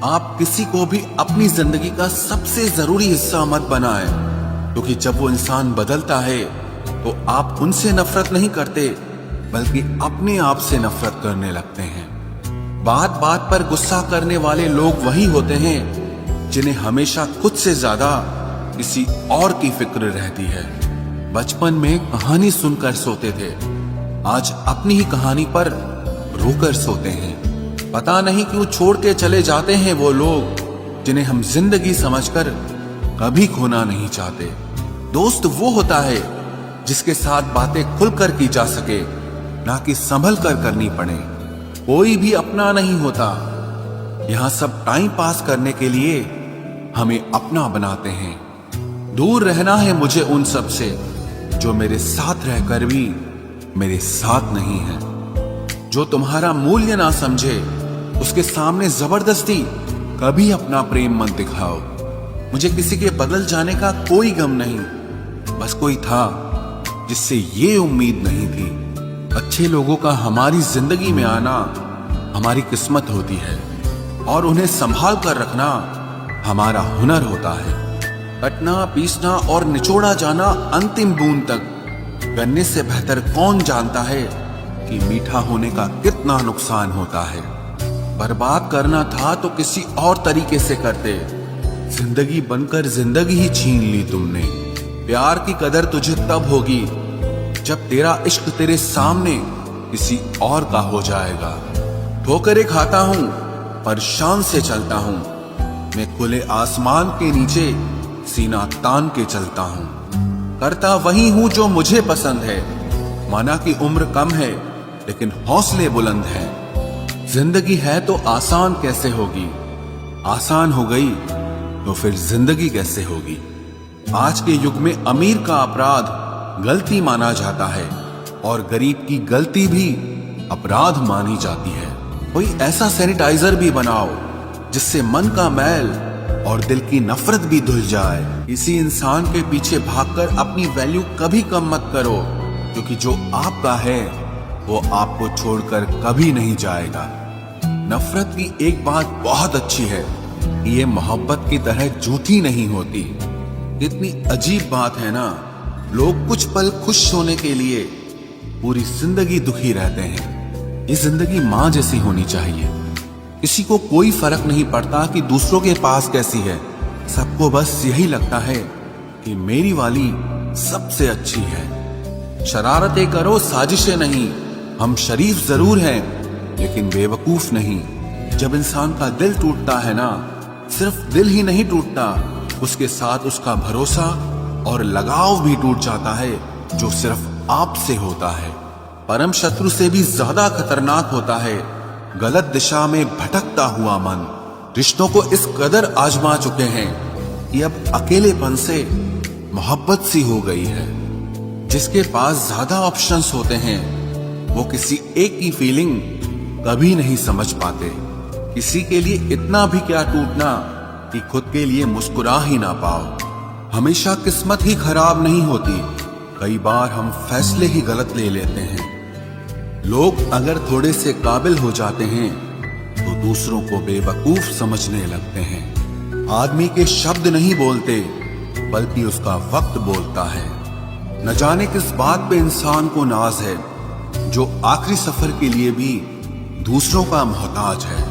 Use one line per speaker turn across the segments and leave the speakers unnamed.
आप किसी को भी अपनी जिंदगी का सबसे जरूरी हिस्सा मत बनाएं, क्योंकि जब वो इंसान बदलता है तो आप उनसे नफरत नहीं करते बल्कि अपने आप से नफरत करने लगते हैं। बात बात पर गुस्सा करने वाले लोग वही होते हैं जिन्हें हमेशा खुद से ज्यादा किसी और की फिक्र रहती है। बचपन में कहानी सुनकर सोते थे, आज अपनी ही कहानी पर रोकर सोते हैं। पता नहीं क्यों छोड़ के चले जाते हैं वो लोग जिन्हें हम जिंदगी समझकर कभी खोना नहीं चाहते। दोस्त वो होता है जिसके साथ बातें खुलकर की जा सके, ना कि संभल कर करनी पड़े। कोई भी अपना नहीं होता, यहां सब टाइम पास करने के लिए हमें अपना बनाते हैं। दूर रहना है मुझे उन सब से जो मेरे साथ रहकर भी मेरे साथ नहीं है। जो तुम्हारा मूल्य ना समझे उसके सामने जबरदस्ती कभी अपना प्रेम मत दिखाओ। मुझे किसी के बदल जाने का कोई गम नहीं, बस कोई था जिससे ये उम्मीद नहीं थी। अच्छे लोगों का हमारी जिंदगी में आना हमारी किस्मत होती है और उन्हें संभाल कर रखना हमारा हुनर होता है। कटना, पीसना और निचोड़ा जाना अंतिम बूंद तक करने से बेहतर कौन जानता है कि मीठा होने का कितना नुकसान होता है। बर्बाद करना था तो किसी और तरीके से करते, जिंदगी बनकर जिंदगी ही छीन ली तुमने। प्यार की कदर तुझे तब होगी जब तेरा इश्क तेरे सामने किसी और का हो जाएगा। ठोकरें खाता हूं पर शान से चलता हूं, मैं खुले आसमान के नीचे सीना तान के चलता हूं। करता वही हूं जो मुझे पसंद है, माना कि उम्र कम है लेकिन हौसले बुलंद हैं। जिंदगी है तो आसान कैसे होगी, आसान हो गई तो फिर जिंदगी कैसे होगी। आज के युग में अमीर का अपराध गलती माना जाता है और गरीब की गलती भी अपराध मानी जाती है। कोई ऐसा सैनिटाइजर भी बनाओ जिससे मन का मैल और दिल की नफरत भी धुल जाए। किसी इंसान के पीछे भागकर अपनी वैल्यू कभी कम मत करो, क्योंकि जो आपका है वो आपको छोड़कर कभी नहीं जाएगा। नफरत की एक बात बहुत अच्छी है कि ये मोहब्बत की तरह झूठी नहीं होती। इतनी अजीब बात है ना, लोग कुछ पल खुश होने के लिए पूरी जिंदगी दुखी रहते हैं। ये जिंदगी माँ जैसी होनी चाहिए, किसी को कोई फर्क नहीं पड़ता कि दूसरों के पास कैसी है। सबको बस यही लगता है कि मेरी वाली सबसे अच्छी है। शरारतें करो, साजिशें नहीं। हम शरीफ जरूर हैं लेकिन बेवकूफ नहीं। जब इंसान का दिल टूटता है ना, सिर्फ दिल ही नहीं टूटता, उसके साथ उसका भरोसा और लगाव भी टूट जाता है जो सिर्फ आपसे होता है। परम शत्रु से भी ज्यादा खतरनाक होता है गलत दिशा में भटकता हुआ मन। रिश्तों को इस कदर आजमा चुके हैं कि अब अकेलेपन से मोहब्बत सी हो गई है। जिसके पास ज्यादा ऑप्शंस होते हैं वो किसी एक की फीलिंग कभी नहीं समझ पाते। किसी के लिए इतना भी क्या टूटना कि खुद के लिए मुस्कुरा ही ना पाओ। हमेशा किस्मत ही खराब नहीं होती, कई बार हम फैसले ही गलत ले लेते हैं। लोग अगर थोड़े से काबिल हो जाते हैं तो दूसरों को बेवकूफ समझने लगते हैं। आदमी के शब्द नहीं बोलते बल्कि उसका वक्त बोलता है। न जाने किस बात पे इंसान को नाज है जो आखिरी सफर के लिए भी दूसरों का मोहताज है।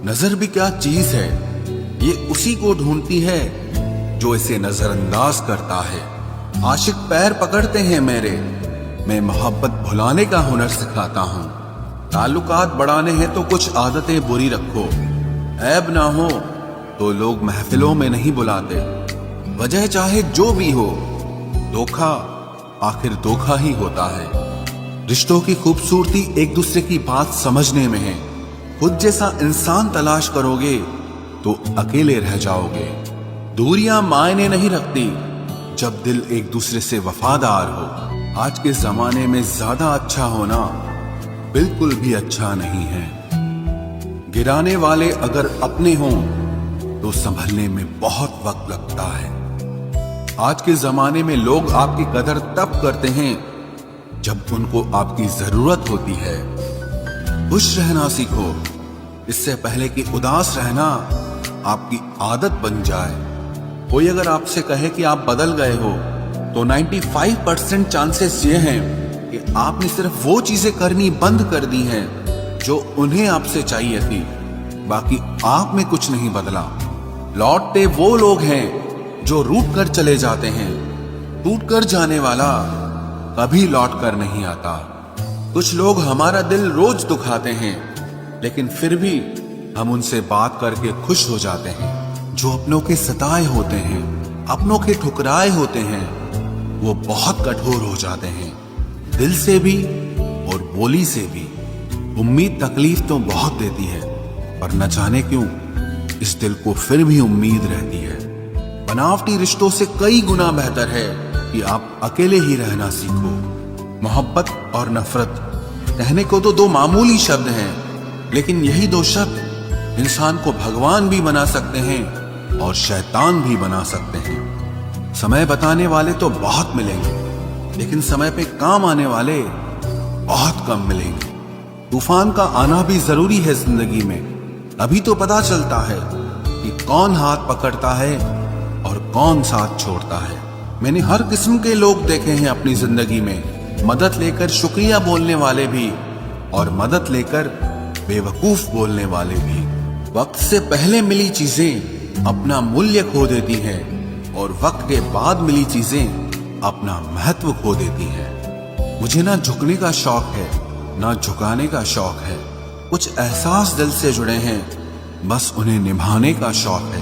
नजर भी क्या चीज है, ये उसी को ढूंढती है जो इसे नजरअंदाज करता है। आशिक पैर पकड़ते हैं मेरे, मैं मोहब्बत भुलाने का हुनर सिखाता हूँ। ताल्लुकात बढ़ाने हैं तो कुछ आदतें बुरी रखो, ऐब ना हो तो लोग महफिलों में नहीं बुलाते। वजह चाहे जो भी हो, धोखा आखिर धोखा ही होता है। रिश्तों की खूबसूरती एक दूसरे की बात समझने में है। खुद जैसा इंसान तलाश करोगे तो अकेले रह जाओगे। दूरियां मायने नहीं रखती जब दिल एक दूसरे से वफादार हो। आज के जमाने में ज्यादा अच्छा होना बिल्कुल भी अच्छा नहीं है। गिराने वाले अगर अपने हों तो संभलने में बहुत वक्त लगता है। आज के जमाने में लोग आपकी कदर तब करते हैं जब उनको आपकी जरूरत होती है। खुश रहना सीखो, इससे पहले कि उदास रहना आपकी आदत बन जाए। कोई अगर आपसे कहे कि आप बदल गए हो तो 95% चांसेस ये हैं कि आपने सिर्फ वो चीजें करनी बंद कर दी हैं जो उन्हें आपसे चाहिए थी, बाकी आप में कुछ नहीं बदला। लौटते वो लोग हैं जो रूठ कर चले जाते हैं, टूट कर जाने वाला कभी लौट कर नहीं आता। कुछ लोग हमारा दिल रोज दुखाते हैं, लेकिन फिर भी हम उनसे बात करके खुश हो जाते हैं। जो अपनों के सताए होते हैं, अपनों के ठुकराए होते हैं, वो बहुत कठोर हो जाते हैं, दिल से भी और बोली से भी। उम्मीद तकलीफ तो बहुत देती है, पर न जाने क्यों इस दिल को फिर भी उम्मीद रहती है। बनावटी रिश्तों से कई गुना बेहतर है कि आप अकेले ही रहना सीखो। मोहब्बत और नफरत कहने को तो दो मामूली शब्द हैं, लेकिन यही दो शब्द इंसान को भगवान भी बना सकते हैं और शैतान भी बना सकते हैं। समय बताने वाले तो बहुत मिलेंगे, लेकिन समय पे काम आने वाले बहुत कम मिलेंगे। तूफान का आना भी जरूरी है जिंदगी में, अभी तो पता चलता है कि कौन हाथ पकड़ता है और कौन साथ छोड़ता है। मैंने हर किस्म के लोग देखे हैं अपनी जिंदगी में, मदद लेकर शुक्रिया बोलने वाले भी और मदद लेकर बेवकूफ बोलने वाले भी। वक्त से पहले मिली चीजें अपना मूल्य खो देती हैं और वक्त के बाद मिली चीजें अपना महत्व खो देती हैं। मुझे ना झुकने का शौक है, ना झुकाने का शौक है। कुछ एहसास दिल से जुड़े हैं, बस उन्हें निभाने का शौक है।